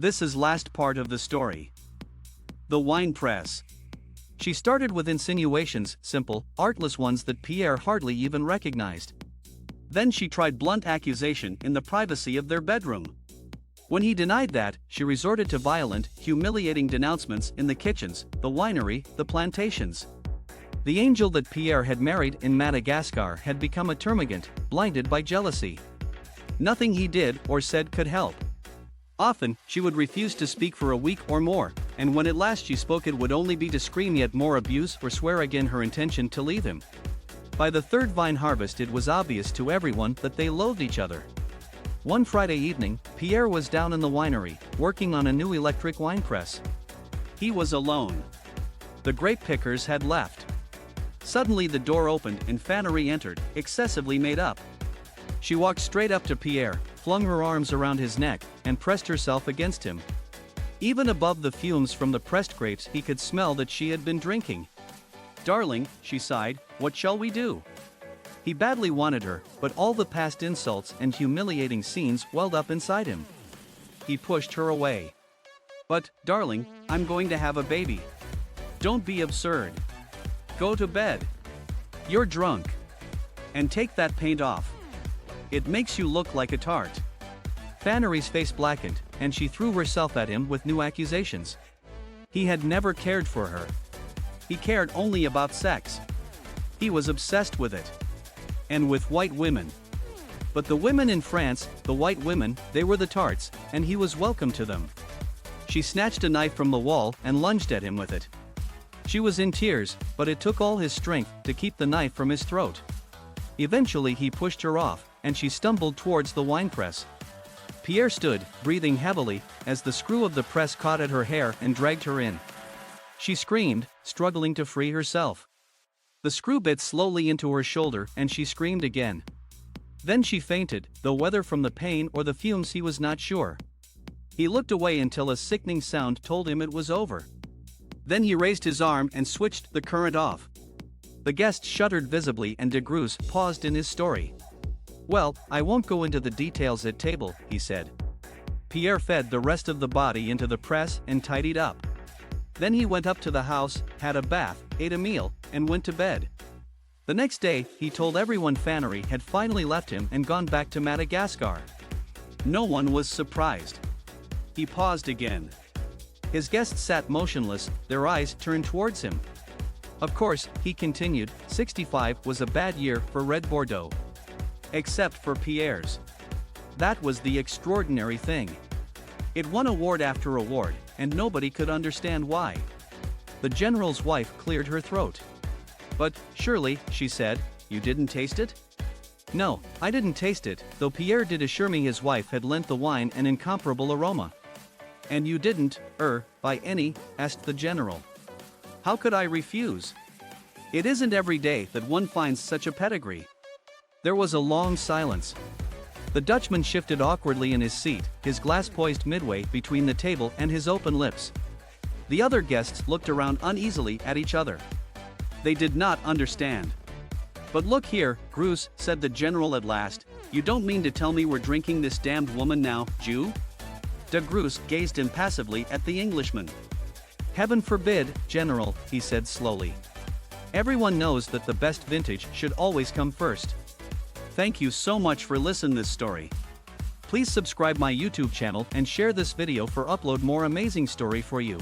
This is last part of the story. The Winepress. She started with insinuations, simple, artless ones that Pierre hardly even recognized. Then she tried blunt accusation in the privacy of their bedroom. When he denied that, she resorted to violent, humiliating denouncements in the kitchens, the winery, the plantations. The angel that Pierre had married in Madagascar had become a termagant, blinded by jealousy. Nothing he did or said could help. Often, she would refuse to speak for a week or more, and when at last she spoke it would only be to scream yet more abuse or swear again her intention to leave him. By the third vine harvest it was obvious to everyone that they loathed each other. One Friday evening, Pierre was down in the winery, working on a new electric wine press. He was alone. The grape pickers had left. Suddenly the door opened and Fanny entered, excessively made up. She walked straight up to Pierre, flung her arms around his neck, and pressed herself against him. Even above the fumes from the pressed grapes he could smell that she had been drinking. "Darling," she sighed, "what shall we do?" He badly wanted her, but all the past insults and humiliating scenes welled up inside him. He pushed her away. "But, darling, I'm going to have a baby. Don't be absurd. Go to bed. You're drunk. And take that paint off. It makes you look like a tart." Fanny's face blackened, and she threw herself at him with new accusations. He had never cared for her. He cared only about sex. He was obsessed with it. And with white women. But the women in France, the white women, they were the tarts, and he was welcome to them. She snatched a knife from the wall and lunged at him with it. She was in tears, but it took all his strength to keep the knife from his throat. Eventually he pushed her off, and she stumbled towards the winepress. Pierre stood, breathing heavily, as the screw of the press caught at her hair and dragged her in. She screamed, struggling to free herself. The screw bit slowly into her shoulder and she screamed again. Then she fainted, though whether from the pain or the fumes he was not sure. He looked away until a sickening sound told him it was over. Then he raised his arm and switched the current off. The guest shuddered visibly and de Groos paused in his story. "Well, I won't go into the details at table," he said. Pierre fed the rest of the body into the press and tidied up. Then he went up to the house, had a bath, ate a meal, and went to bed. The next day, he told everyone Fanny had finally left him and gone back to Madagascar. No one was surprised. He paused again. His guests sat motionless, their eyes turned towards him. Of course, he continued, 65 was a bad year for Red Bordeaux. Except for Pierre's. That was the extraordinary thing. It won award after award, and nobody could understand why. The general's wife cleared her throat. "But, surely," she said, "you didn't taste it?" "No, I didn't taste it, though Pierre did assure me his wife had lent the wine an incomparable aroma." "And you didn't, by any?" asked the general. "How could I refuse? It isn't every day that one finds such a pedigree." There was a long silence. The Dutchman shifted awkwardly in his seat, his glass poised midway between the table and his open lips. The other guests looked around uneasily at each other. They did not understand. "But look here, Groos," said the general at last, "you don't mean to tell me we're drinking this damned woman now, Jew?" De Groos gazed impassively at the Englishman. "Heaven forbid, General," he said slowly. "Everyone knows that the best vintage should always come first." Thank you so much for listening this story. Please subscribe my YouTube channel and share this video for upload more amazing story for you.